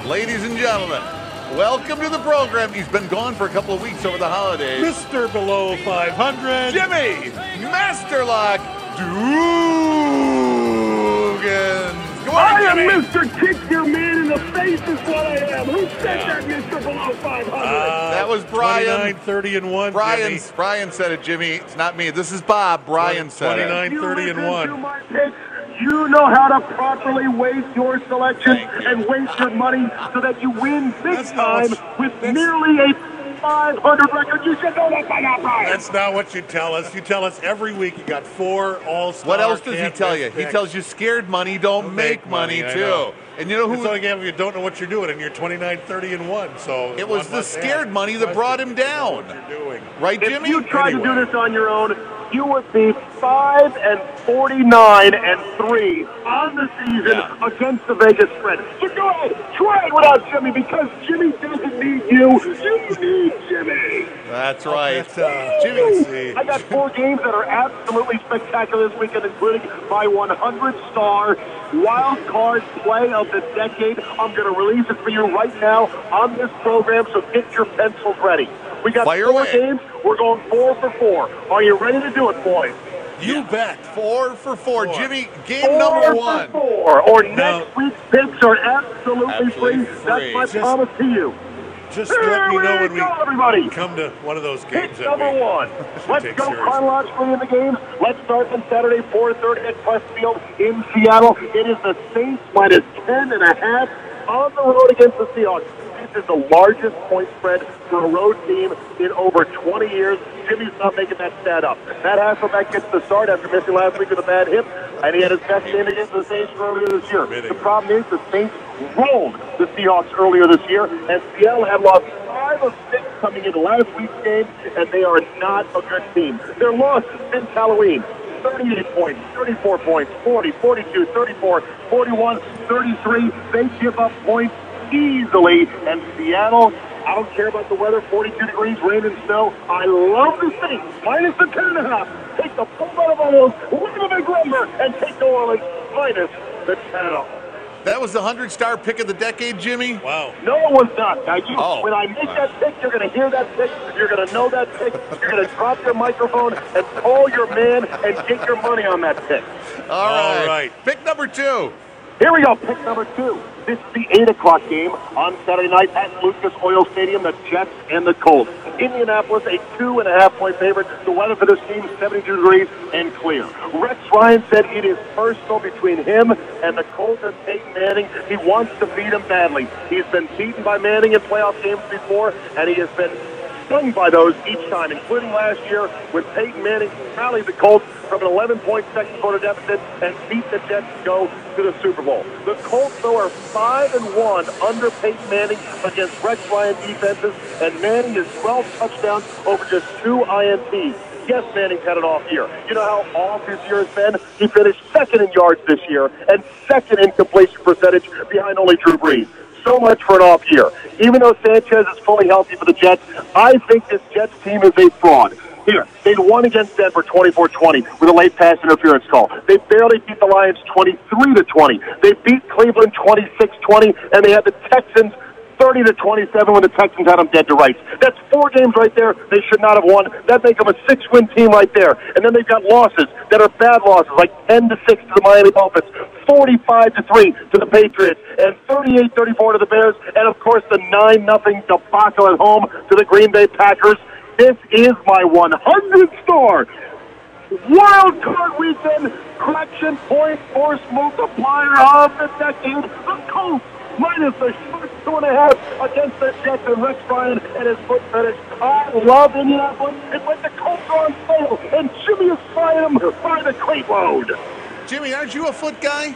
Ladies and gentlemen, welcome to the program. He's been gone for a couple of weeks over the holidays. Mr. Below 500, Jimmy Masterlock Dugan. I am Mr. Kick Your Man in the Face is what I am. Who said that, Mr. Below 500? That was Brian. 29, 30, and 1. Brian said it, Jimmy. It's not me. This is Bob. Brian said it. 29, 30, and 1. You know how to properly weight your selection and waste your money so that you win big time with nearly a 500 record. You should know that by now, Brian. That's not what you tell us. You tell us every week you got 4 all-star. What else does he tell you? He tells you scared money don't make money, too. And you know who? It's only game if you don't know what you're doing, and you're 29, 30, and 1. So it was the scared money that brought him down. What you're doing. Right, Jimmy? If you tried to do this on your own, you would be 5-49-3 on the season against the Vegas spread. So go ahead, try it without Jimmy, because Jimmy doesn't need you. You need Jimmy. That's right. Jimmy, I got 4 games that are absolutely spectacular this weekend, including my 100-star wild card play of the decade. I'm going to release it for you right now on this program, so get your pencils ready. We got 4 games. We're going 4 for 4. Are you ready to do it, boys? You bet. 4 for 4. Jimmy, game number 1. 4 for 4. Or next week's picks are absolutely free. That's my promise to you. Just let me know when everybody. Come to one of those games. Pick number 1. Let's go chronologically in the games. Let's start on Saturday, 4:30 at Westfield in Seattle. It is the Saints minus 10.5 on the road against the Seahawks. This is the largest point spread for a road team in over 20 years. Jimmy's not making that stat up. Matt Hasselbeck gets the start after missing last week with a bad hip, and he had his best game against the Saints earlier this year. The problem is the Saints rolled the Seahawks earlier this year, and Seattle had lost 5 of 6 coming into last week's game, and they are not a good team. Their losses since Halloween: 38 points, 34 points, 40, 42, 34, 41, 33. They give up points easily, and Seattle, I don't care about the weather, 42 degrees, rain and snow. I love the Saints, minus the 10.5. Take the full out of Orleans, win the big number, and take New Orleans minus the 10. That was the 100-star pick of the decade, Jimmy? Wow. No, it was not. Now, when I make that pick, you're going to hear that pick. You're going to know that pick. You're going to drop your microphone and call your man and get your money on that pick. All right. Pick number 2. Here we go, pick number 2. This is the 8 o'clock game on Saturday night at Lucas Oil Stadium, the Jets and the Colts. Indianapolis, a 2.5-point favorite. The weather for this team, 72 degrees and clear. Rex Ryan said it is personal between him and the Colts and Peyton Manning. He wants to beat him badly. He's been beaten by Manning in playoff games before, and he has been stung by those each time, including last year when Peyton Manning rallied the Colts from an 11-point second-quarter deficit and beat the Jets to go to the Super Bowl. The Colts, though, are 5-1 under Peyton Manning against Rex Ryan defenses, and Manning is 12 touchdowns over just 2 INTs. Yes, Manning's had an off year. You know how off his year has been? He finished 2nd in yards this year and 2nd in completion percentage behind only Drew Brees. So much for an off year. Even though Sanchez is fully healthy for the Jets, I think this Jets team is a fraud. Here, they'd won against Denver 24-20 with a late pass interference call. They barely beat the Lions 23-20. They beat Cleveland 26-20, and they had the Texans 30-27 when the Texans had them dead to rights. That's 4 games right there they should not have won. That makes them a 6-win team right there. And then they've got losses that are bad losses, like 10-6 to the Miami Dolphins, 45-3 to the Patriots, and 38-34 to the Bears, and of course the 9-0 debacle at home to the Green Bay Packers. This is my 100-star wild card weekend correction point force multiplier of the decade. The Colts minus a short 2.5 against the Jets and Rex Ryan and his foot fetish. I love Indianapolis. It's like the Colts are on sale, and Jimmy is flying them by the crate load. Jimmy, aren't you a foot guy?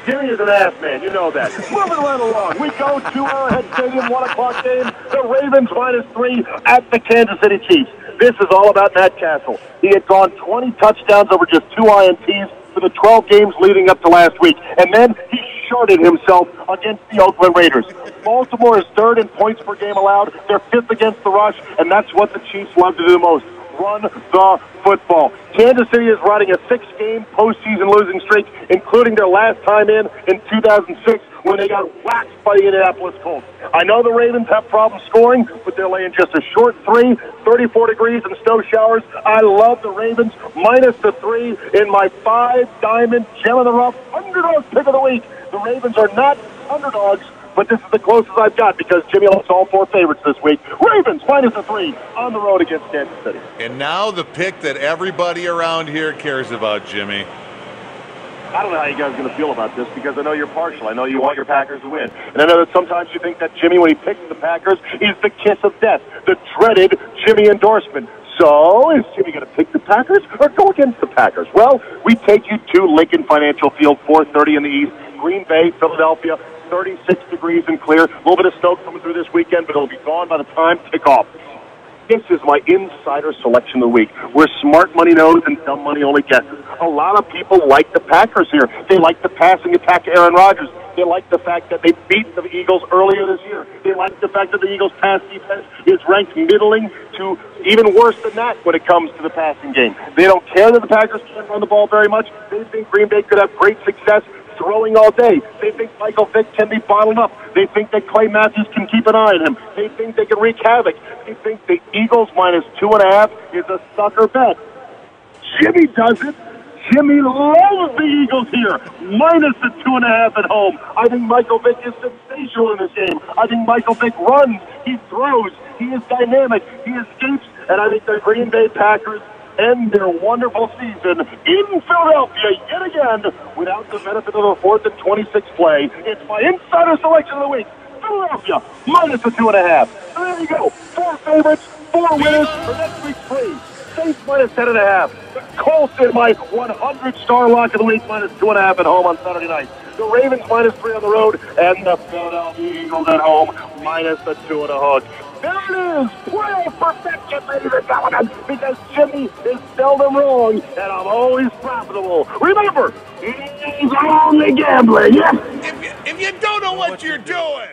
Jimmy is an ass man, you know that. Moving right along, we go to Arrowhead Stadium, 1 o'clock game. The Ravens minus 3 at the Kansas City Chiefs. This is all about Matt Castle. He had gone 20 touchdowns over just 2 INTs for the 12 games leading up to last week. And then he shorted himself against the Oakland Raiders. Baltimore is 3rd in points per game allowed. They're 5th against the rush, and that's what the Chiefs love to do the most. Run the football. Kansas City is riding a 6-game postseason losing streak, including their last time in 2006, when they got whacked by the Indianapolis Colts. I know the Ravens have problems scoring, but they're laying just a short 3, 34 degrees and snow showers. I love the Ravens minus the 3 in my 5-diamond gem of the rough underdog pick of the week. The Ravens are not underdogs, but this is the closest I've got because Jimmy likes all 4 favorites this week. Ravens minus the 3 on the road against Kansas City. And now the pick that everybody around here cares about, Jimmy. I don't know how you guys are going to feel about this because I know you're partial. I know you want your Packers to win. And I know that sometimes you think that Jimmy, when he picks the Packers, is the kiss of death, the dreaded Jimmy endorsement. So is Jimmy going to pick the Packers or go against the Packers? Well, we take you to Lincoln Financial Field, 4:30 in the East, Green Bay, Philadelphia, 36 degrees and clear. A little bit of snow coming through this weekend, but it'll be gone by the time kickoff. This is my insider selection of the week, where smart money knows and dumb money only guesses. A lot of people like the Packers here. They like the passing attack of Aaron Rodgers. They like the fact that they beat the Eagles earlier this year. They like the fact that the Eagles' pass defense is ranked middling to even worse than that when it comes to the passing game. They don't care that the Packers can't run the ball very much. They think Green Bay could have great success throwing all day. They think Michael Vick can be bottled up. They think that Clay Matthews can keep an eye on him. They think they can wreak havoc. They think the Eagles minus 2.5 is a sucker bet. Jimmy does it. Jimmy loves the Eagles here, minus the 2.5 at home. I think Michael Vick is sensational in this game. I think Michael Vick runs, he throws, he is dynamic, he escapes, and I think the Green Bay Packers end their wonderful season in Philadelphia yet again without the benefit of a 4th and 26 play. It's my insider selection of the week. Philadelphia minus the 2.5. So there you go. 4 favorites, 4 winners for next week's free. Saints minus 10.5. The Colts in my 100-star lock of the week minus 2.5 at home on Saturday night. The Ravens minus 3 on the road, and the Philadelphia Eagles at home minus the 2.5. There it is, playoff perfection, ladies and gentlemen, because Jimmy is seldom wrong, and I'm always profitable. Remember, he's only gambling, yes? If you don't know what you're doing.